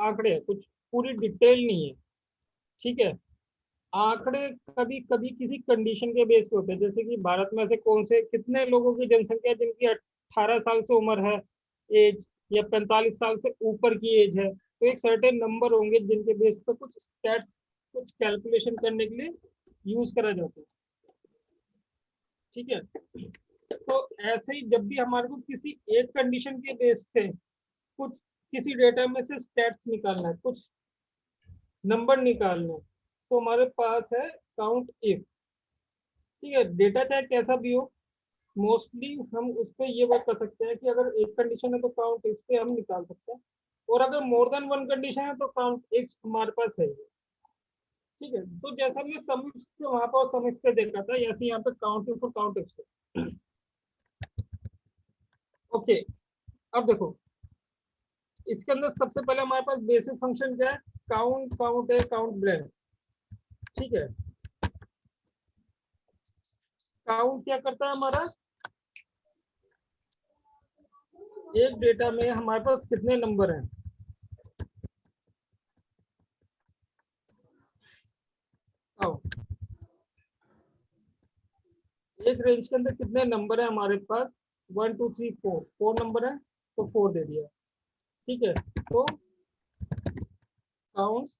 आंकड़े हैं, कुछ पूरी डिटेल नहीं है, ठीक है। आंकड़े कभी कभी किसी कंडीशन के बेस पे होते हैं, जैसे कि भारत में से कौन से कितने लोगों की जनसंख्या है जिनकी 18 साल से उम्र है एज, या 45 साल से ऊपर की एज है, तो एक सर्टेन नंबर होंगे जिनके बेस पे कुछ स्टैट्स, कुछ कैलकुलेशन करने के लिए यूज करा जाता है, ठीक है। तो ऐसे ही जब भी हमारे को किसी एक कंडीशन के बेस पे कुछ किसी डेटा में से स्टैट्स निकालना है, कुछ नंबर निकालना है, तो हमारे पास है काउंट इफ, ठीक है। डेटा चाहे कैसा भी हो, मोस्टली हम उस पर ये वर्क कर सकते हैं कि अगर एक कंडीशन है तो काउंट इफ से हम निकाल सकते हैं, और अगर मोर देन वन कंडीशन है तो काउंट इफ हमारे पास है, ठीक है। तो जैसा हमने सम इफ वहां पर सम इफ पे देखा था, ऐसे यहाँ पे काउंट इफ और काउंट इफ से। ओके, अब देखो इसके अंदर सबसे पहले हमारे पास बेसिक फंक्शन क्या है, काउंट, काउंट है, काउंट ब्लैंक, ठीक है। काउंट क्या करता है हमारा, एक डेटा में हमारे पास कितने नंबर हैं, आओ, एक रेंज के अंदर कितने नंबर है हमारे पास, 1 2 3 4, 4 नंबर है तो 4 दे दिया, ठीक है। तो count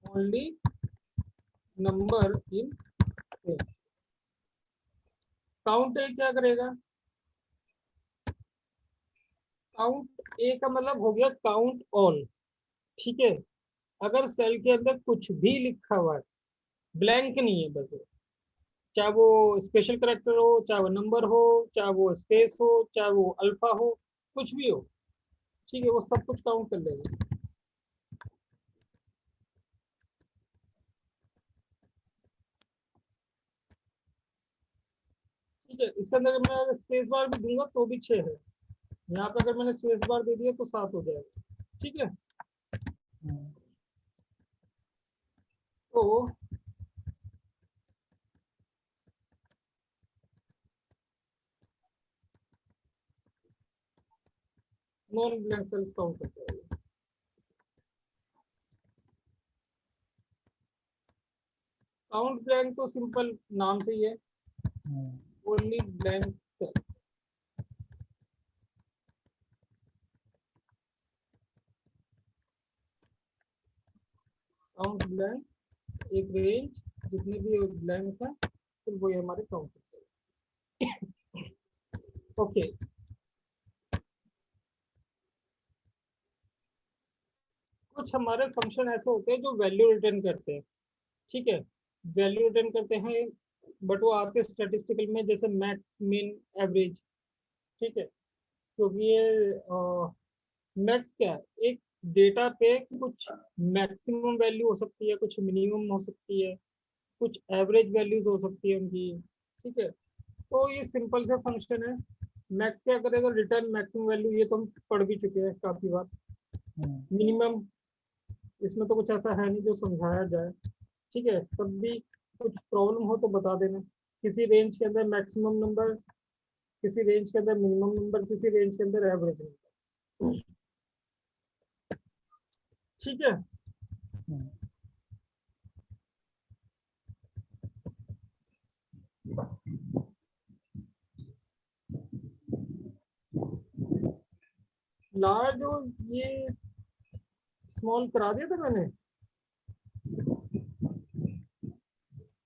only number in range. Count A क्या करेगा, काउंट ए का मतलब हो गया काउंट ऑल, ठीक है। अगर सेल के अंदर कुछ भी लिखा हुआ है, ब्लैंक नहीं है बस, चाहे वो स्पेशल करेक्टर हो, चाहे वो नंबर हो, चाहे वो स्पेस हो, चाहे वो अल्फा हो, कुछ भी हो, ठीक है, वो सब कुछ काउंट कर लेगा, ठीक है। इसके अंदर मैं अगर स्पेस बार भी दूंगा तो भी 6 है, यहाँ पे अगर मैंने स्पेस बार दे दिया तो 7 हो जाएगा, ठीक है। तो नॉन ब्लैंक सेल्स काउंट करते हैं, काउंट ब्लैंक तो सिंपल नाम से ही है, only blank cell, count blank, एक रेंज जितने भी ब्लैंक है सिर्फ वही हमारे काउंट करते हैं, ओके। कुछ हमारे फंक्शन ऐसे होते हैं जो वैल्यू रिटर्न करते हैं, ठीक है, वैल्यू रिटर्न करते हैं, बट वो आते हैं स्टैटिस्टिकल में, जैसे मैक्स, मिन, एवरेज, ठीक है। क्योंकि ये मैक्स क्या है, एक डेटा पे कुछ मैक्सिमम वैल्यू हो सकती है, कुछ मिनिमम हो सकती है, कुछ एवरेज वैल्यूज हो सकती है उनकी, ठीक है। तो ये सिंपल सा फंक्शन है। मैक्स क्या करेगा, रिटर्न मैक्सिमम वैल्यू, ये तो हम पढ़ भी चुके हैं काफी बार। मिनिमम, इसमें तो कुछ ऐसा है नहीं जो समझाया जाए, ठीक है। तब भी कुछ प्रॉब्लम हो तो बता देना, किसी रेंज के अंदर मैक्सिमम नंबर, किसी रेंज के अंदर मिनिमम नंबर, किसी रेंज के अंदर एवरेज नंबर, ठीक है। लार्ज और ये स्मॉल करा दिया था मैंने,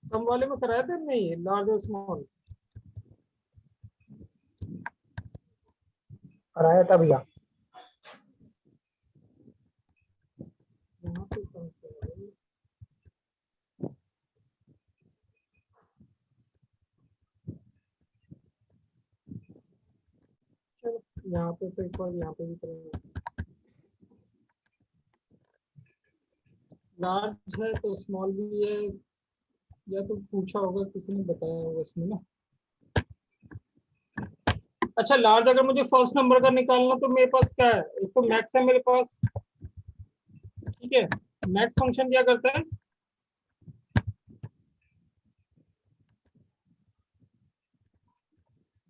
सम वाले में कराया था नहीं, लार्ज और स्मॉल कराया था भैया। यहाँ पे कौन सा है? चलो यहाँ पे तो एक बार यहाँ पे भी करेंगे, लार्ज है तो स्मॉल भी है, या तो पूछा होगा किसी ने बताया होगा इसमें ना। अच्छा, लार्ज अगर मुझे फर्स्ट नंबर का निकालना तो मेरे पास क्या है, एक तो मैक्स है मेरे पास, ठीक है। मैक्स फंक्शन क्या करता है,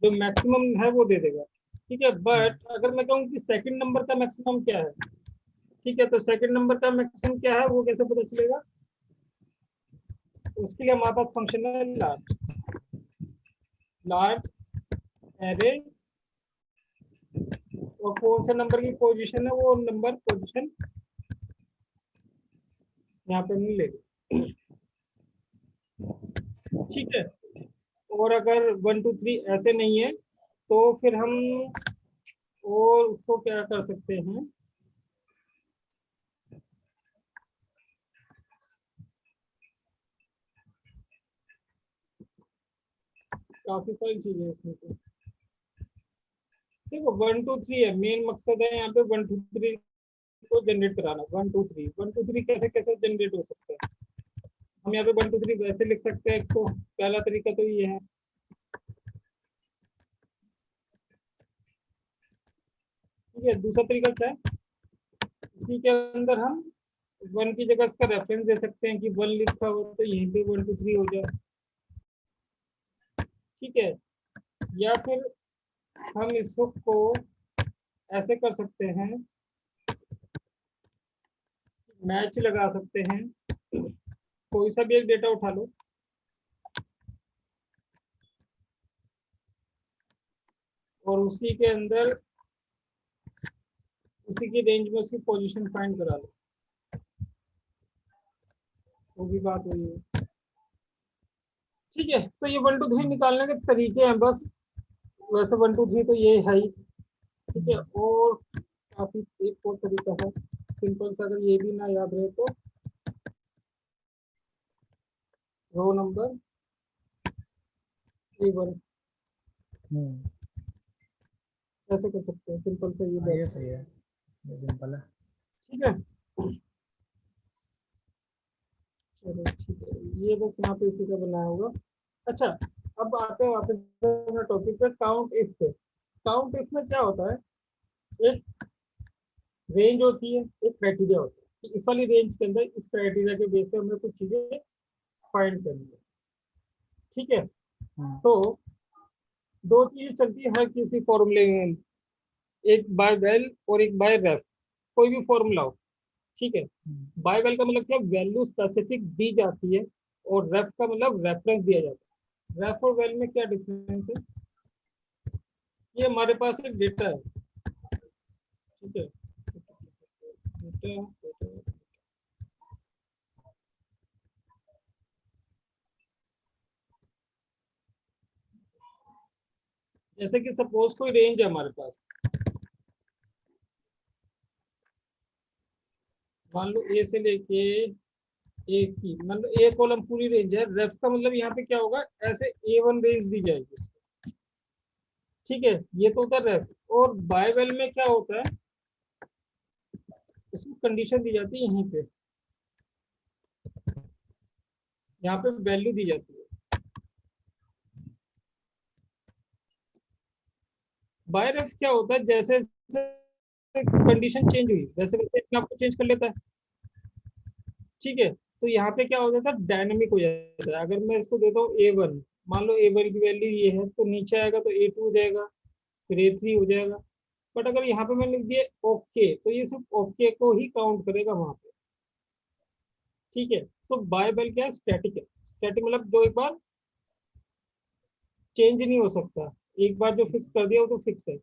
जो मैक्सिमम है वो दे देगा, ठीक है, बट अगर मैं कहूँ कि सेकंड नंबर का मैक्सिमम क्या है, ठीक है, तो सेकंड नंबर का मैक्सिमम क्या है वो कैसे पता चलेगा? तो उसके लिए हमारे पास फंक्शन है लार्ज। लार्ज एरे, और कौन से नंबर की पोजीशन है, वो नंबर पोजीशन यहाँ पे मिलेगी। ठीक है, और अगर 1 2 3 ऐसे नहीं है तो फिर हम और उसको क्या कर सकते हैं, काफी सारी चीजें हैं इसमें तो। देखो 1 2 3 है, मेन मकसद है यहाँ पे 1 2 3 को जनरेट कराना। 1 2 3 कैसे कैसे जनरेट हो सकता है, हम यहाँ पे 1 2 3 वैसे लिख सकते हैं। तो पहला तरीका तो ये है। ठीक है, दूसरा तरीका क्या है, इसी के अंदर हम 1 की जगह इसका रेफरेंस दे सकते हैं कि 1 लिखा हो तो यहीं पे 1 2 3 हो जाए। ठीक है, या फिर हम इसको ऐसे कर सकते हैं, मैच लगा सकते हैं। कोई सा भी एक डेटा उठा लो और उसी के अंदर उसी की रेंज में उसकी पोजीशन फाइंड करा लो, वो भी बात हुई है। ठीक है, तो ये 1 2 3 निकालने के तरीके हैं बस। वैसे 1 2 3 तो ये है ही। ठीक है, और काफी एक और तरीका है सिंपल सा, अगर ये भी ना याद रहे तो रो नंबर A1 ऐसे कर सकते हैं, सिंपल से ये हाँ ये बात। सही है, ये सिंपल है। ठीक है, चलो ठीक है, ये बस यहाँ पे इसी का बनाया होगा। अच्छा, अब आते हैं वापस अपने टॉपिक पे, काउंट इफ पे। काउंट इफ में क्या होता है, एक रेंज होती है, एक क्राइटेरिया होता है कि इस वाली रेंज के अंदर इस क्राइटेरिया के बेस पे हमें कुछ चीजें फाइंड करनी है। ठीक है, तो दो चीजें चलती है हर किसी फॉर्मूले में, एक बाय वेल और एक बाय रेफ। कोई भी फॉर्मूला हो, ठीक है, बाय वेल का मतलब क्या, वैल्यू स्पेसिफिक दी जाती है, और रेफ का मतलब रेफरेंस दिया जाता है। रेफ और वेल में क्या डिफरेंस है, ये हमारे पास एक डेटा है। ठीक है, डेटा, जैसे कि सपोज कोई रेंज है हमारे पास, मान लो ए से लेके एक की, मतलब ए कॉलम पूरी रेंज है। रेफ का मतलब यहाँ पे क्या होगा, ऐसे A1 रेंज दी जाएगी। ठीक है, ये तो होता है रेफ। और बाय वेल में क्या होता है, उसमें कंडीशन दी जाती है यहीं पे, यहाँ पे वैल्यू दी जाती है। बाय रेफ क्या होता है, जैसे कंडीशन चेंज हुई वैसे वैसे अपने आप को चेंज कर लेता है। ठीक है, तो यहाँ पे क्या हो जाता है, डायनेमिक हो जाता है। अगर मैं इसको देता हूँ A1, मान लो A1 की वैल्यू ये है, तो नीचे आएगा तो A2 हो जाएगा, फिर A3 हो जाएगा। बट अगर यहाँ पे मैंने लिख दिया ओके, तो ये सिर्फ ओके को ही काउंट करेगा वहां पे। ठीक है, तो बाय बेल क्या है, स्टैटिक है। स्टैटिक मतलब जो एक बार चेंज नहीं हो सकता, एक बार जो फिक्स कर दिया वो तो फिक्स है।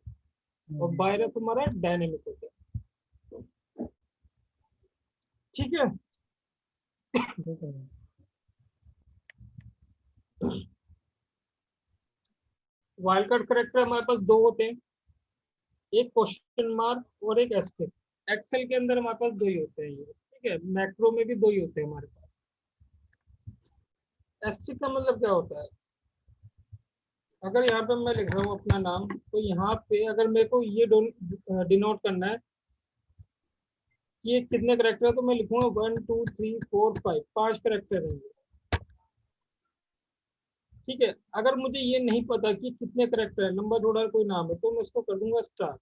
और बाय रेफ हमारा डायनेमिक होता है। ठीक है, वाइल्ड कार्ड करेक्टर हमारे पास दो होते हैं, एक क्वेश्चन मार्क और एक एस्टेरिस्क। एक्सेल के अंदर हमारे पास दो ही होते हैं ये। ठीक है, मैक्रो में भी दो ही होते हैं हमारे पास। एस्टेरिस्क का मतलब क्या होता है, अगर यहाँ पे मैं लिख रहा हूँ अपना नाम, तो यहाँ पे अगर मेरे को ये डिनोट करना है कि ये कितने करेक्टर है, तो मैं लिखूंगा 1 2 3 4 5, 5 करेक्टर रहेंगे। ठीक है, अगर मुझे ये नहीं पता कि कितने करेक्टर है, नंबर जोड़ा कोई नाम है, तो मैं इसको कर दूंगा स्टार।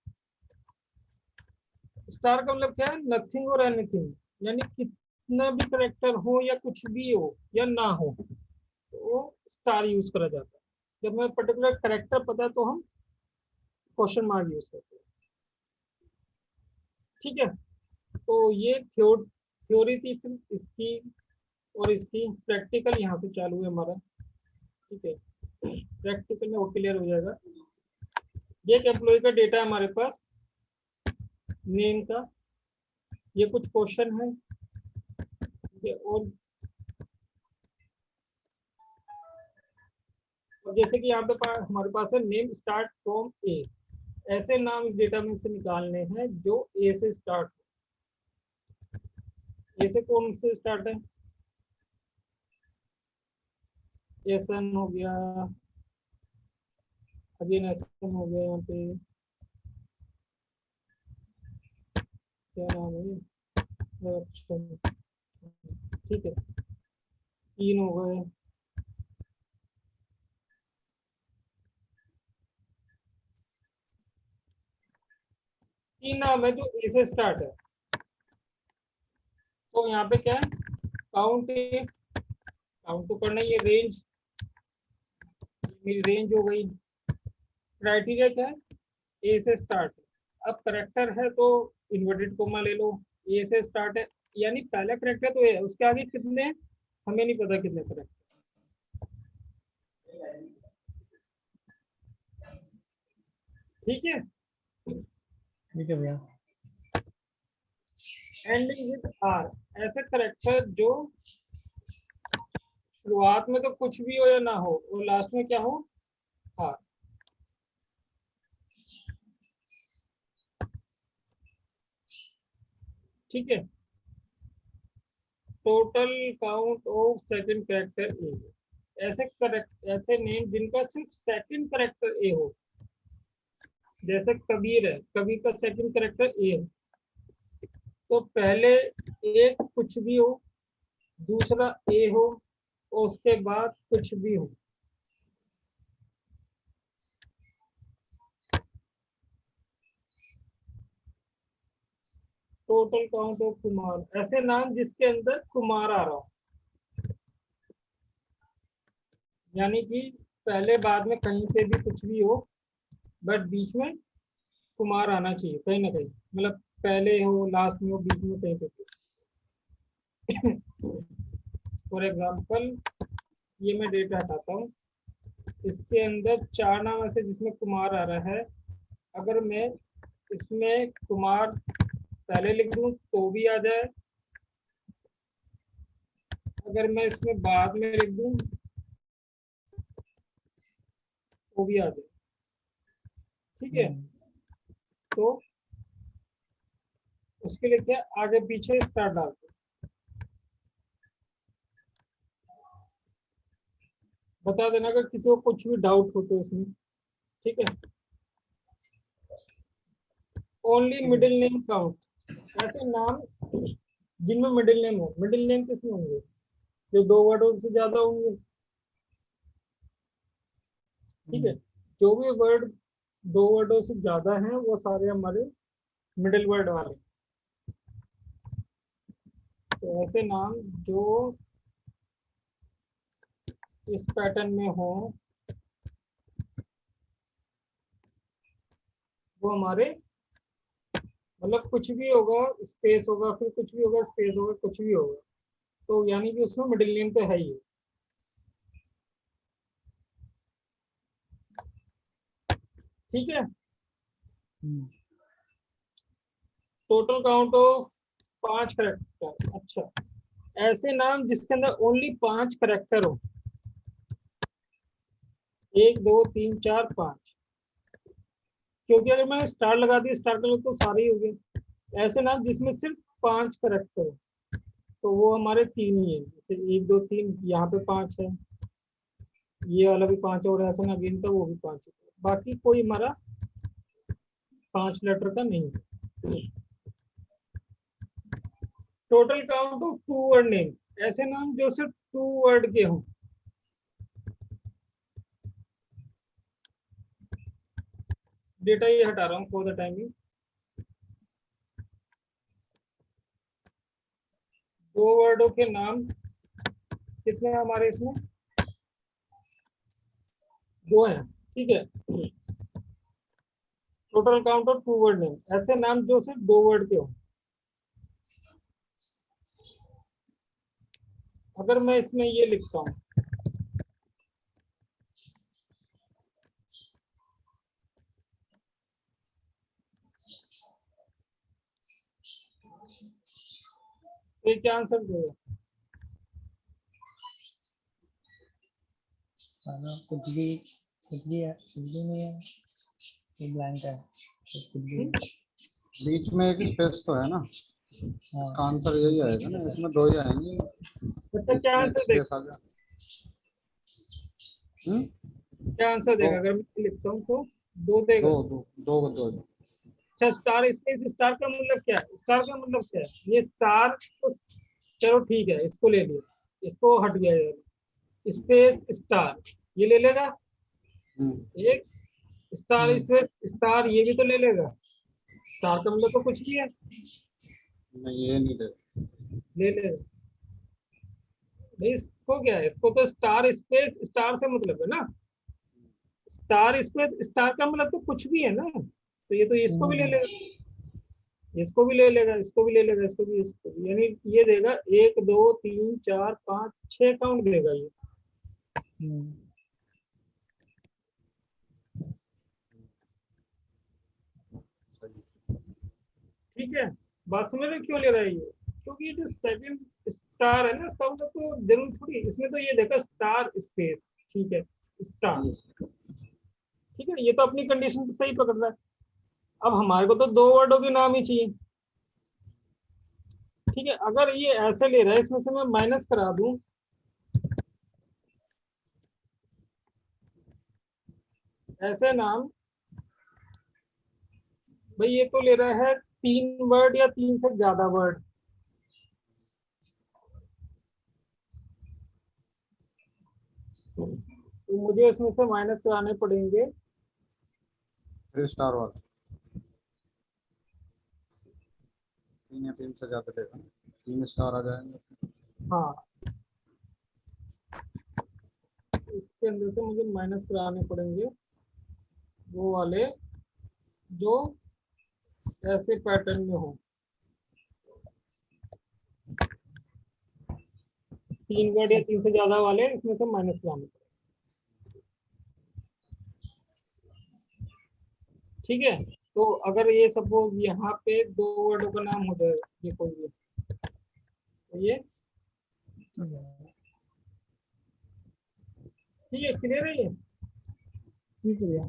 स्टार का मतलब क्या है, नथिंग और एनीथिंग, यानी कितना भी करेक्टर हो या कुछ भी हो या ना हो, तो वो स्टार यूज करा जाता है। जब हमें पर्टिकुलर करेक्टर पता है तो हम क्वेश्चन मार्क यूज करते हैं। ठीक है, तो ये थ्योरी थी सिर्फ इसकी, और इसकी प्रैक्टिकल यहाँ से चालू है हमारा। ठीक है, प्रैक्टिकल में वो क्लियर हो जाएगा। ये एक एम्प्लॉय का डेटा है हमारे पास, नेम का, ये कुछ क्वेश्चन है। ठीक है, और जैसे कि यहाँ पे हमारे पास है नेम स्टार्ट फ्रॉम ए, ऐसे नाम इस डेटा में से निकालने हैं जो ए से स्टार्ट हो। ए से कौन से स्टार्ट है? एसन हो गया, अगेन एसन हो गया, यहाँ पे क्या नाम है, अच्छा ठीक है, तीन हो गए। तीन नाम है जो ए से स्टार्ट है। तो यहाँ पे क्या है, काउंट, काउंट तो करना ही है, रेंज, मेरी रेंज हो गई। क्राइटेरिया क्या है, ए से स्टार्ट है। अब करेक्टर है तो इन्वर्टेड कोमा ले लो, ए से स्टार्ट है, यानी पहला करेक्टर तो ए है, उसके आगे कितने हैं हमें नहीं पता कितने करेक्टर। ठीक है, ठीक है भैया। एंडिंग विद आर, ऐसे करेक्टर जो शुरुआत में तो कुछ भी हो या ना हो, वो लास्ट में क्या हो, आर। ठीक है, total count of second character A, ऐसे करेक्ट, ऐसे नेम जिनका सिर्फ सेकंड करेक्टर ए हो। जैसे कबीर है, कबीर का सेकंड करेक्टर ए है, तो पहले एक कुछ भी हो, दूसरा ए हो, और उसके बाद कुछ भी हो। टोटल काउंट ऑफ कुमार, ऐसे नाम जिसके अंदर कुमार आ रहा हो, यानी कि पहले बाद में कहीं पे भी कुछ भी हो, बट बीच में कुमार आना चाहिए कहीं ना कहीं, मतलब पहले हो, लास्ट में हो, बीच में कहीं पे। फॉर एग्जाम्पल, ये मैं डेटा हटाता हूँ, इसके अंदर चार नाम ऐसे जिसमें कुमार आ रहा है। अगर मैं इसमें कुमार पहले लिख दूं तो भी आ जाए, अगर मैं इसमें बाद में लिख दूं तो भी आ जाए। ठीक है, तो उसके लिए क्या, आगे पीछे स्टार डालते, बता देना अगर किसी को कुछ भी डाउट हो तो उसमें। ठीक है, ओनली मिडिल नेम काउंट, ऐसे नाम जिनमें मिडिल नेम हो। मिडिल नेम किसमें होंगे, जो दो वर्डों से ज्यादा होंगे। ठीक है, जो भी वर्ड दो वर्डों से ज्यादा हैं वो सारे हमारे मिडिल वर्ड वाले। तो ऐसे नाम जो इस पैटर्न में हो वो हमारे, मतलब कुछ भी होगा स्पेस होगा, फिर कुछ भी होगा स्पेस होगा, कुछ भी होगा, तो यानी कि उसमें मिडिल नेम तो है ही है। ठीक है, टोटल काउंट ऑफ 5 करेक्टर। अच्छा, ऐसे नाम जिसके अंदर ओनली 5 करेक्टर हो, 1 2 3 4 5, क्योंकि अगर मैंने स्टार लगा दिया, स्टार कलर तो सारे ही हो गए। ऐसे नाम जिसमें सिर्फ 5 करेक्टर हो, तो वो हमारे 3 ही है, जैसे 1 2 3, यहाँ पे 5 है, ये वाला भी 5 है, और ऐसा ना गिनता वो भी 5 है, बाकी कोई हमारा 5 लेटर का नहीं है। Total count of 2 word name, ऐसे नाम जो सिर्फ 2 वर्ड के हों। डेटा ये हटा रहा हूँ फॉर द टाइमिंग। 2 वर्डों के नाम कितने हैं हमारे इसमें, 2 हैं। ठीक है, total count of 2 word name, ऐसे नाम जो सिर्फ 2 वर्ड के हो। अगर मैं इसमें ये लिखता हूँ, तो ये क्या आंसर देगा? कुछ भी है, कुछ भी नहीं है, ये ब्लैंक है, तो कुछ भी है। बीच में एक स्पेस तो है ना, हाँ, इसका आंसर यही आएगा ना, इसमें 2 ही आएंगे। अच्छा क्या आंसर स्पेस देगा? आ गया। क्या आंसर देगा दो अगर मैं लिखता हूँ तो? 2 देगा। दो दो दो दो दो। अच्छा स्टार स्पेस स्टार का मतलब क्या है? स्टार का मतलब क्या है? ये स्टार तो चलो ठीक है, इसको ले लिया, इसको हट गया ये स्पेस स्टार, ये ले लेगा। एक स्टार स्पेस स्टार, ये भी तो ले लेगा। स्टार का मतलब तो कुछ भी है, नहीं ये नहीं दे। ले लेगा। नहीं इसको क्या है, इसको तो स्टार स्पेस स्टार से मतलब है ना। स्टार स्पेस स्टार का मतलब तो कुछ भी है ना, तो ये तो इसको भी ले लेगा, इसको भी ले लेगा, इसको भी ले लेगा, इसको भी, इसको भी, यानी ये देगा 1 2 3 4 5 6 काउंट देगा ये। ठीक है, बात समझ रहे हो क्यों ले रहा है ये? क्योंकि ये जो सेकंड स्टार है ना, इसका मतलब तो जरूर थोड़ी, इसमें तो ये देखा स्टार स्पेस, ठीक है, स्टार। ठीक है, ये तो अपनी कंडीशन सही पकड़ रहा है। अब हमारे को तो 2 वर्डों के नाम ही चाहिए। ठीक है, अगर ये ऐसे ले रहा है, इसमें से मैं माइनस करा दूं, ऐसे नाम, भाई ये तो ले रहा है 3 वर्ड या 3 से ज्यादा वर्ड, तो मुझे इसमें से माइनस कराने पड़ेंगे। 3 स्टार वाला 3 या 3 से ज्यादा देगा, 3 स्टार आ जाएंगे। हाँ, इसके अंदर से मुझे माइनस कराने पड़ेंगे वो वाले जो ऐसे पैटर्न में हो, 3 वर्ड या 3 से ज्यादा वाले, इसमें से माइनस कराने पड़ेंगे। ठीक है, तो अगर ये सपोज यहाँ पे 2 वर्डों का नाम हो जाएगा, ये कोई भी, तो ये ठीक है, क्लियर है ये? ठीक है भैया।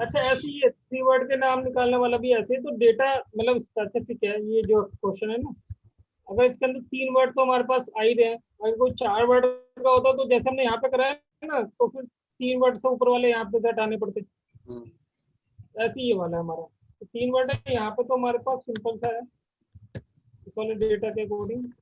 अच्छा ऐसे ही 3 वर्ड के नाम निकालने वाला भी ऐसे ही, तो डेटा मतलब स्पेसिफिक है ये जो क्वेश्चन है ना। अगर इसके अंदर 3 वर्ड तो हमारे पास आ ही रहे हैं, अगर कोई 4 वर्ड का होता तो जैसे हमने यहाँ पे कराया है ना, तो फिर 3 वर्ड से ऊपर वाले यहाँ पे से हटाने पड़ते। ऐसे ही ये वाला है हमारा, तो 3 वर्ड है यहाँ पे, तो हमारे पास सिंपल सा है इस वाले डेटा के अकॉर्डिंग।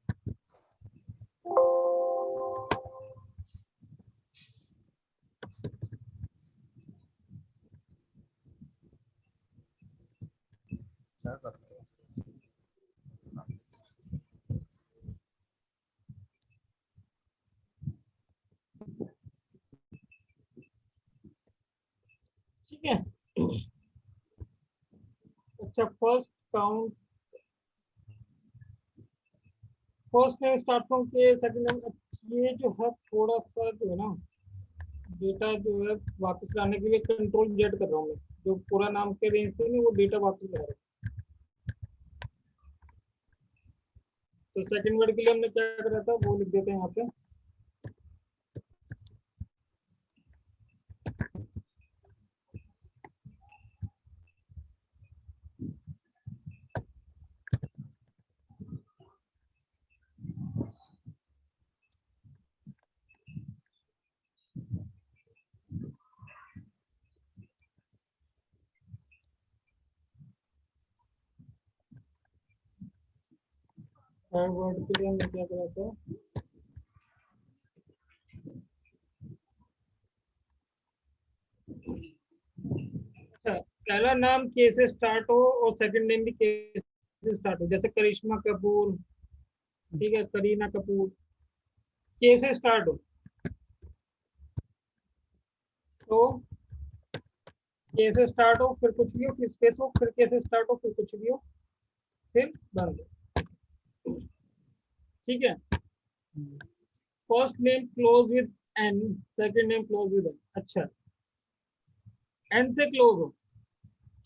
क्या कर रहे हो? ठीक है, अच्छा first count, first name start from के, सेकंड नेम, ये जो है थोड़ा सा जो है ना, डेटा जो है वापस लाने के लिए कंट्रोल जेड कर रहा हूँ मैं, जो पूरा नाम के रेंज से नहीं वो डेटा वापस ला रहा है। तो सेकंड वर्ड के लिए हमने क्या करा था वो लिख देते हैं यहाँ पे। थर्ड वर्ड के लिए हमने क्या करा था, अच्छा पहला नाम के से स्टार्ट हो और सेकंड नेम भी के से स्टार्ट हो, जैसे करिश्मा कपूर, ठीक है, करीना कपूर, के से स्टार्ट हो, तो के से स्टार्ट हो फिर कुछ भी हो फिर स्पेस हो फिर के से स्टार्ट हो फिर कुछ भी हो फिर बंद हो। ठीक है। First name close with N, second name close with N. अच्छा, एन से क्लोज हो।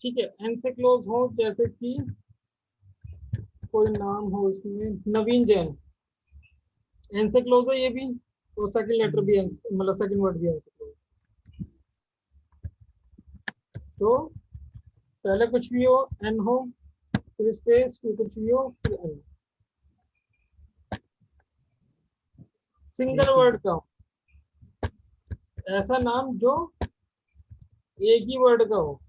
ठीक है, एन से क्लोज हो जैसे कि कोई नाम हो इसमें नवीन जैन, एन से क्लोज है ये भी, और सेकंड लेटर भी एन, मतलब सेकंड वर्ड भी एन से क्लोज। तो पहले कुछ भी हो एन हो फिर स्पेस फिर कुछ भी हो फिर एन। सिंगल वर्ड का हो, ऐसा नाम जो एक ही वर्ड का हो।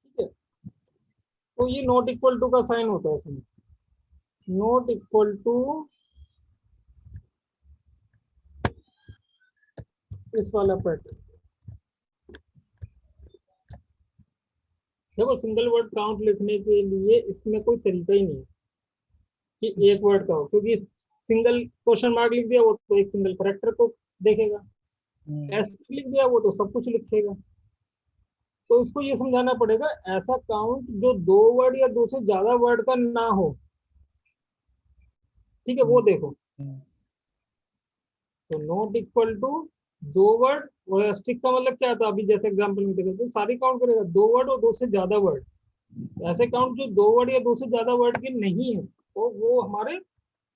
ठीक है, तो ये नॉट इक्वल टू का साइन होता है इसमें, नॉट इक्वल टू इस वाला पैटर्न। देखो सिंगल वर्ड काउंट लिखने के लिए इसमें कोई तरीका ही नहीं है कि एक वर्ड का हो, क्योंकि सिंगल क्वेश्चन मार्क लिख दिया वो तो एक सिंगल करेक्टर को देखेगा, एस लिख दिया वो तो सब कुछ लिखेगा। तो इसको ये समझाना पड़ेगा ऐसा काउंट जो दो वर्ड या दो से ज्यादा वर्ड का ना हो। ठीक है, वो देखो। तो नॉट इक्वल टू दो वर्ड, और स्टिक का मतलब क्या था अभी जैसे एग्जांपल में देखो, तो सारी काउंट करेगा दो वर्ड और दो से ज्यादा वर्ड। ऐसे काउंट जो दो वर्ड या दो से ज्यादा वर्ड के नहीं है तो वो हमारे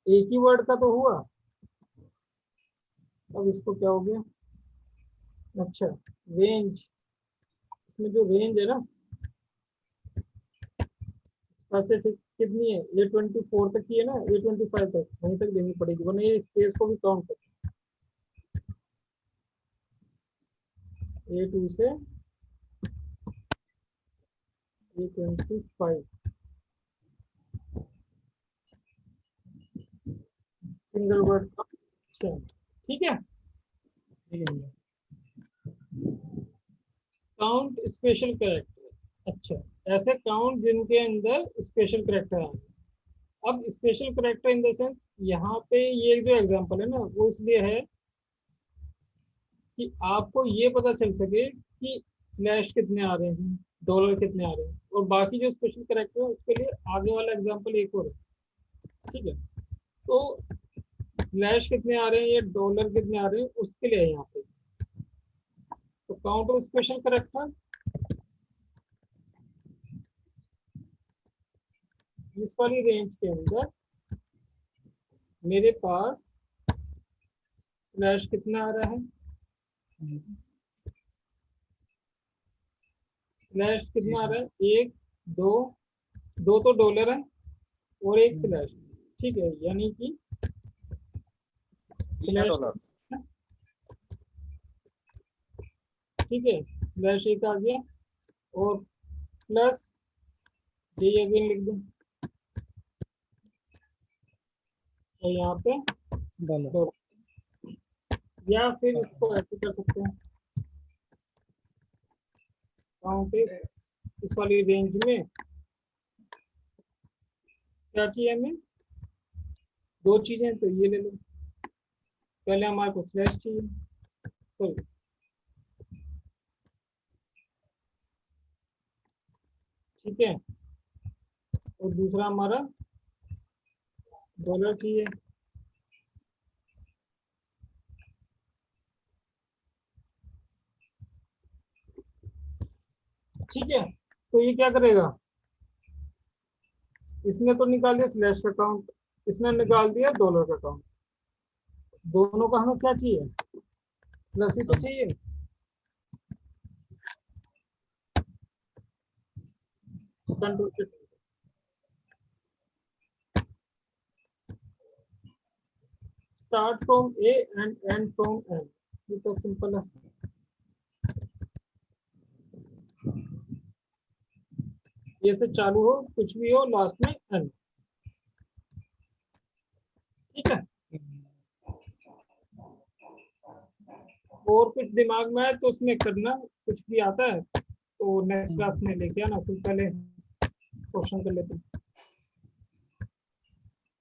एक ही वर्ड का तो हुआ। अब इसको क्या हो गया, अच्छा रेंज, इसमें जो रेंज है ना स्पेसिफिक कितनी है, A24 तक की है ना, A25 तक वहीं तक देनी पड़ेगी वरना ये स्पेस को भी काउंट कर। A2 से A25 सिंगल वर्ड का। ठीक है, काउंट स्पेशल कैरेक्टर। अच्छा, ऐसे काउंट जिनके अंदर स्पेशल कैरेक्टर है। अब special character in the sense यहाँ पे ये जो एग्जांपल है ना वो इसलिए है कि आपको ये पता चल सके कि स्लैश कितने आ रहे हैं, डॉलर कितने आ रहे हैं, और बाकी जो स्पेशल कैरेक्टर है उसके लिए आगे वाला एग्जांपल एक और है। ठीक है, तो स्लैश कितने आ रहे हैं या डॉलर कितने आ रहे हैं उसके लिए है यहाँ पे। तो काउंट ऑफ स्पेशल कैरेक्टर, इस वाली रेंज के अंदर मेरे पास स्लैश कितना आ रहा है, स्लैश कितना आ रहा है, एक दो, दो तो डॉलर है और एक स्लैश। ठीक है, यानी कि स्लैश, $3 ठीक है स्लैश एक आ गया और प्लस ये अगेन लिख दूं और यहाँ पे डॉलर, या फिर इसको ऐसे कर सकते हैं काउंट इस वाली रेंज में क्या चाहिए हमें, दो चीजें तो ये ले लो। पहले हमारे को स्लैश चाहिए, सॉरी ठीक है, और दूसरा हमारा डॉलर चाहिए। ठीक है, तो ये क्या करेगा, इसने तो निकाल दिया स्लैश का काउंट, इसने निकाल दिया डॉलर का काउंट, दोनों का हमें क्या चाहिए, प्लस ही तो चाहिए। कंट्रोल से start from A and end from N, ये तो सिंपल है। ये से चालू हो कुछ भी हो लास्ट में एन। ठीक है, और कुछ दिमाग में है तो उसमें करना, कुछ भी आता है तो नेक्स्ट क्लास में लेके आना, फिर पहले क्वेश्चन कर लेते हैं।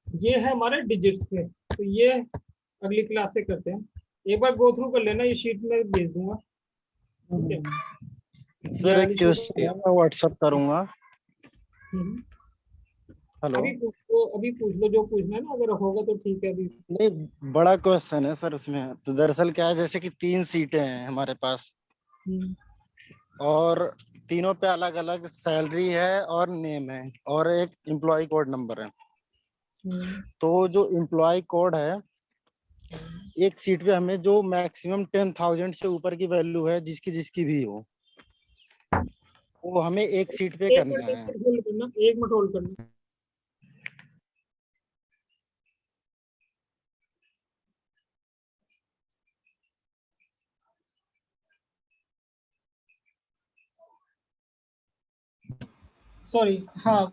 ये है हमारे डिजिट्स में, तो ये अगली क्लास से करते हैं। एक बार गो थ्रू कर लेना, ये शीट में भेज दूंगा। ठीक है, ये सर एक वाली शीट क्वेश्चन है, मैं व्हाट्सअप करूंगा। हेलो। अभी पूछ लो जो पूछना है ना, अगर होगा तो ठीक है अभी। नहीं, बड़ा क्वेश्चन है सर उसमें। तो दरअसल क्या है, जैसे कि 3 सीटें हैं हमारे पास, हम्म, और तीनों पे अलग अलग सैलरी है और नेम है, और एक एम्प्लॉय कोड नंबर है। हम्म, तो जो एम्प्लॉय कोड है, एक सीट पे हमें जो मैक्सिमम 10,000 से ऊपर की वैल्यू है, जिसकी जिसकी भी हो, वो हमें एक सीट पे एक करना मिनट है। होल्ड करना, 1 मिनट होल्ड करना। सॉरी, हाँ।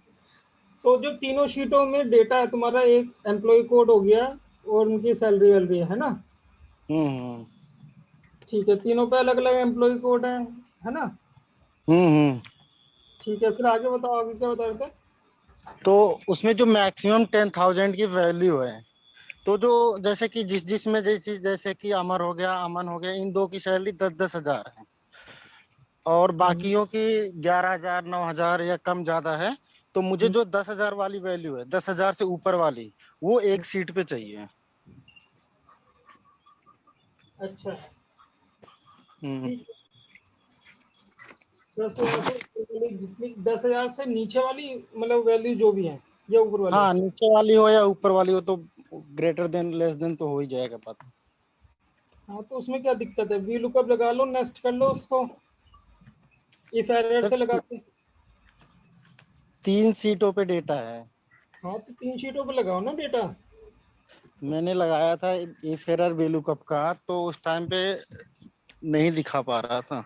तो जो तीनों शीटों में डेटा है तुम्हारा, एक एम्प्लॉय कोड हो गया और उनकी सैलरी वैलरी है ना। हम्म ठीक है, तीनों पे अलग अलग एम्प्लॉय कोड है ना। हम्म। ठीक है, फिर आगे बताओ, आगे क्या बता रहे थे। तो उसमें जो मैक्सिमम 10,000 की वैल्यू है, तो जो जैसे कि जिस जिसमें जैसे जैसे कि अमर हो गया, अमन हो गया, इन दो की सैलरी 10-10 हजार है, और हम्म, बाकियों की 11,000 9,000 या कम ज्यादा है। तो मुझे हम्म, जो 10,000 वाली वैल्यू है, 10,000 से ऊपर वाली, वो एक सीट पे चाहिए। अच्छा। हम्म। ठीक है, 10,000 से ऊपर वाली जितनी, 10,000 से नीचे वाली मतलब वैल्यू जो भी है, या ऊपर वाली। हाँ, नीचे वाली हो या ऊपर वाली हो, तो ग्रेटर देन लेस देन तो हो ही जाएगा पता। हाँ, तो उसमें क्या दिक्कत है, वी लुकअप लगा लो, नेक्स्ट कर लो उसको इफ एरर सर से लगा के। 3 सीटों पे डेटा है। हाँ, तो 3 शीटों पे लगाओ ना डेटा। मैंने लगाया था ये फेरर वेलू कप का, तो उस टाइम पे नहीं दिखा पा रहा था।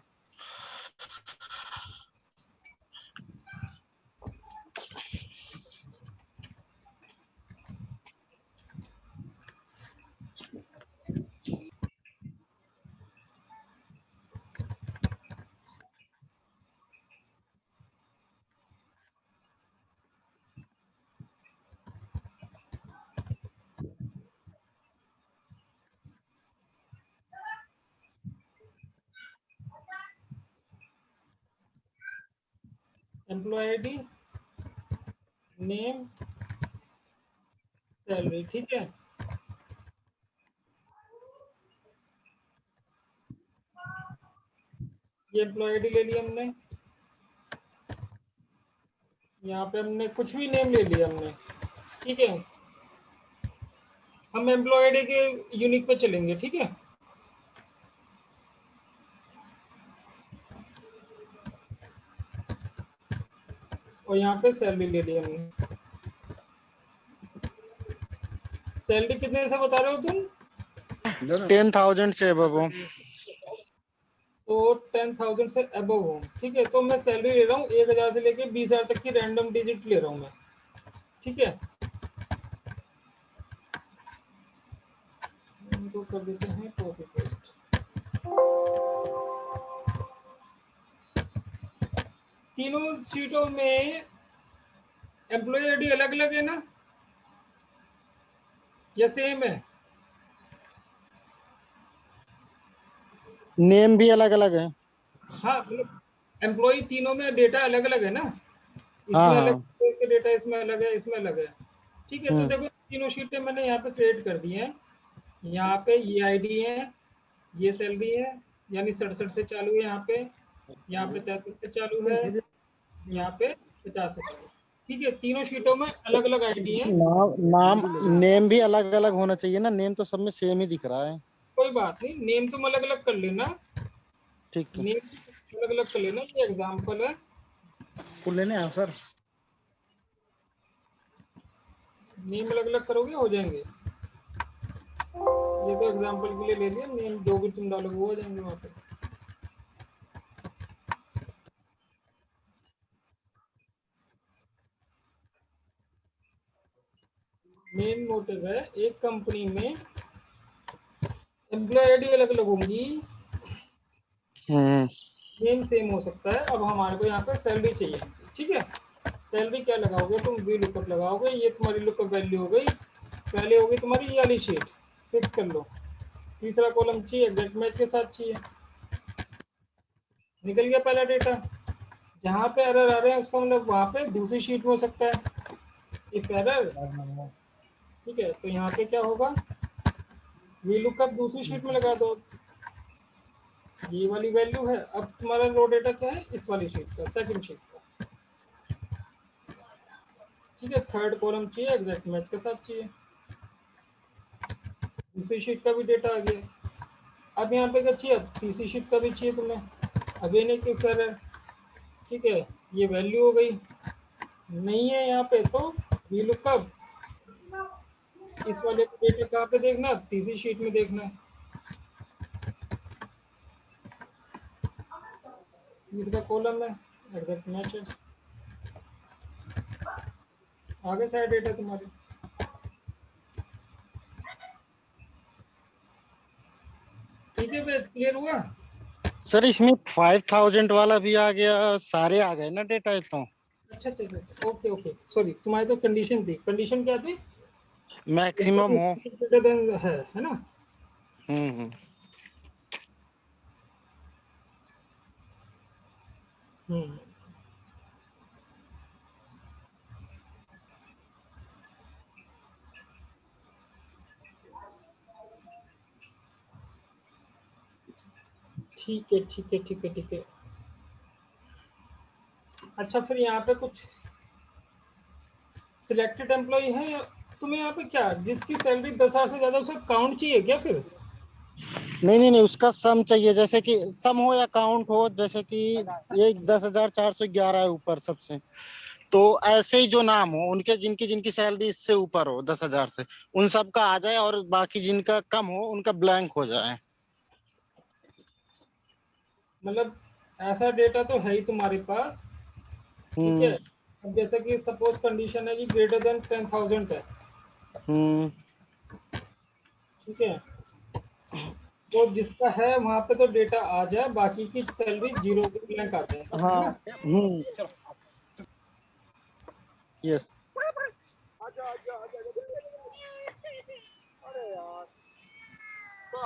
Employee ID, name, salary. ठीक है, ये एम्प्लॉय आईडी ले लिया हमने। यहाँ पे हमने कुछ भी नेम ले लिया हमने। ठीक है, हम एम्प्लॉय आईडी के यूनिक पे चलेंगे। ठीक है, और यहाँ पे सैलरी ले ली हमने। सैलरी कितने से बता रहे हो तुम। 10,000 से अबव हो। तो 10,000 से अबव हो। ठीक है, तो मैं सैलरी ले रहा हूँ 1,000 से लेके 20,000 तक की रैंडम डिजिट ले रहा हूँ मैं। ठीक है, इनको कर देते हैं कॉपी पेस्ट। तीनों सीटों में एम्प्लॉय आईडी अलग अलग है ना, या सेम है। नेम भी अलग अलग है। हाँ, मतलब एम्प्लॉय तीनों में डेटा अलग अलग है ना। हाँ इसमें अलग हाँ। के डेटा, इसमें अलग है, इसमें अलग है। ठीक है, तो हम्म देखो तीनों शीटें मैंने यहाँ पे क्रिएट कर दी हैं। यहाँ पे ये आईडी है, ये सैलरी है, यानी 67 से चालू है यहाँ पे 33 से चालू है, यहाँ पे 50 से चालू। ठीक है, तीनों शीटों में अलग अलग आईडी है। नाम नाम नेम भी अलग अलग होना चाहिए ना, नेम तो सब में सेम ही दिख रहा है। कोई बात नहीं, नेम तुम अलग अलग कर लेना। ठीक है। नेम अलग अलग कर लेना, ये एग्जाम्पल है। फुल लेने आओ सर। नेम अलग अलग करोगे हो जाएंगे। ये तो एग्जाम्पल के लिए ले लिया, नेम जो भी तुम डालोगे वो हो जाएंगे वहाँ पे। मेन मोटिव है, एक कंपनी में एम्प्लॉय आईडी अलग अलग होंगी, हम्म नेम सेम हो सकता है। अब हमारे को यहाँ पे सैलरी चाहिए। ठीक है, सैलरी क्या लगाओगे तुम, वी लुकअप लगाओगे। ये तुम्हारी लुकअप वैल्यू हो गई, पहले होगी तुम्हारी ये वाली शीट, फिक्स कर लो। तीसरा कॉलम चाहिए एग्जैक्ट मैच के साथ चाहिए। निकल गया पहला डेटा। जहाँ पे एरर आ रहे हैं उसका मतलब वहाँ पे दूसरी शीट में हो सकता है इफ एरर। ठीक है, तो यहाँ पे क्या होगा, वी लुकअप दूसरी शीट में लगा दो। ये वाली वैल्यू है, अब तुम्हारा रो डेटा क्या है, इस वाली शीट का, सेकंड शीट का। ठीक है, थर्ड कॉलम चाहिए एग्जैक्ट मैच के साथ चाहिए। दूसरी शीट का भी डेटा आ गया। अब यहाँ पे क्या चाहिए, अब तीसरी शीट का भी चाहिए तुम्हें, अगेन एक इफ एरर। ठीक है, ये वैल्यू हो गई, नहीं है यहाँ पे तो वी लुकअप इस वाले को डेटा कहाँ पे देखना, तीसरी शीट में देखना है। तीसरा कॉलम है एग्जैक्ट मैच है, आगे सारे डेटा तुम्हारे। ठीक है वेद, क्लियर हुआ? सर इसमें 5000 वाला भी आ गया, सारे आ गए ना डेटा तो। अच्छा अच्छा अच्छा, ओके ओके, सॉरी, तुम्हारी तो कंडीशन थी, कंडीशन क्या थी? मैक्सिमम हो। ग्रेटर देन है ना? हम्म। हम्म, ठीक है ठीक है ठीक है ठीक है। अच्छा, फिर यहाँ पे कुछ सिलेक्टेड एम्प्लॉय है या तुम्हें यहाँ पे क्या, जिसकी सैलरी 10,000 से ज्यादा, उसका काउंट चाहिए क्या फिर? नहीं, उसका सम चाहिए, जैसे कि सम हो या काउंट हो, जैसे कि ये 10,411 है ऊपर सबसे। तो ऐसे ही जो नाम हो उनके, जिनकी जिनकी सैलरी इससे ऊपर हो 10,000 से, उन सब का आ जाए, और बाकी जिनका कम हो उनका ब्लैंक हो जाए। मतलब ऐसा डेटा तो है ही तुम्हारे पास। ठीक है, हम्म। अब जैसे कि सपोज कंडीशन है कि ग्रेटर देन 10,000 है। हम्म। ठीक है, तो जिसका है वहां पे तो डेटा आ जाए, बाकी की सैलरी जीरो की ब्लैंक आ जाए, है हाँ। ना? यस।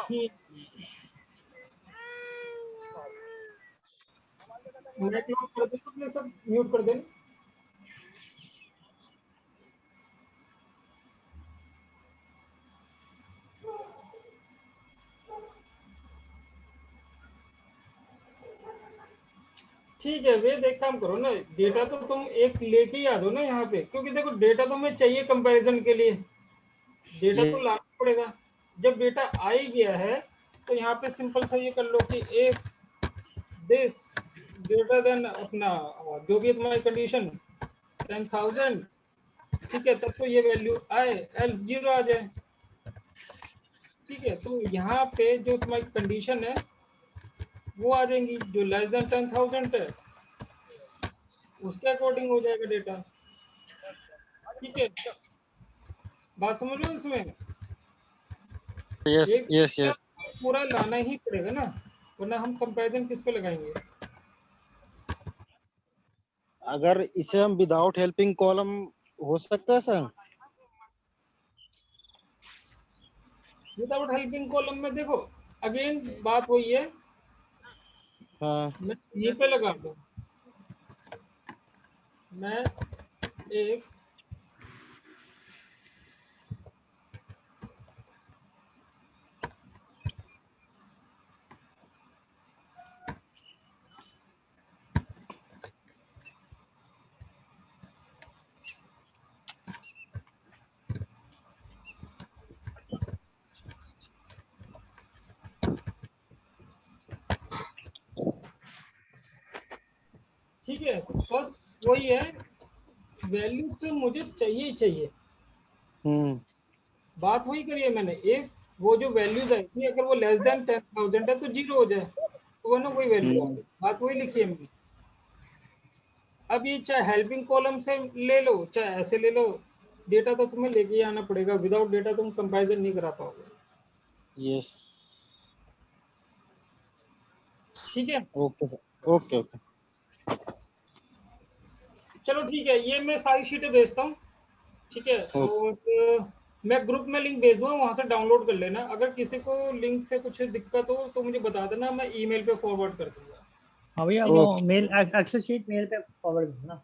ठीक, मैं क्लोज कर दूँ तो अपने सब म्यूट कर देना। ठीक है, वे एक काम करो ना, डेटा तो तुम एक लेके ही आ दो ना यहाँ पे, क्योंकि देखो डेटा तो हमें चाहिए कंपैरिजन के लिए, डेटा तो लाना पड़ेगा। जब डेटा आ ही गया है तो यहाँ पे सिंपल सा ये कर लो कि इफ दिस ग्रेटर देन अपना जो भी तुम्हारी कंडीशन 10,000, ठीक है, तब तो ये वैल्यू आए, एल जीरो आ जाए। ठीक है, तो यहाँ पे जो तुम्हारी कंडीशन है वो आ जाएंगी, जो लेस देन 10,000 है उसके अकॉर्डिंग हो जाएगा डेटा। ठीक है, बात समझ लो इसमें, यस एक यस यस। पूरा लाना ही पड़ेगा ना, वरना हम कंपैरिजन किस पे लगाएंगे? अगर इसे हम विदाउट हेल्पिंग कॉलम हो सकता है सर? विदाउट हेल्पिंग कॉलम में देखो, अगेन बात वही है, हाँ। मैं ये पे लगा दूं, मैं एक, ठीक है, बस वही है, वैल्यू तो मुझे चाहिए ही चाहिए। हम्म। बात वही करी है मैंने, इफ वो जो वैल्यूज आई थी अगर वो लेस देन 10,000 है तो जीरो हो जाए, तो वो ना वही वैल्यू आ हम्म। गई, बात वही लिखी है मैंने। अब ये चाहे हेल्पिंग कॉलम से ले लो चाहे ऐसे ले लो, डेटा तो तुम्हें लेके ही आना पड़ेगा, विदाउट डेटा तुम कंपैरिजन नहीं करा पाओगे। यस। ठीक है, ओके सर, ओके ओके। चलो ठीक है, ये मैं सारी शीटें भेजता हूँ। ठीक है, ओके। और मैं ग्रुप में लिंक भेज दूंगा, वहां से डाउनलोड कर लेना। अगर किसी को लिंक से कुछ दिक्कत हो तो मुझे बता देना, मैं ईमेल पे फॉरवर्ड कर दूंगा। हाँ भैया वो okay mail excel sheet mail पे फॉरवर्ड करना।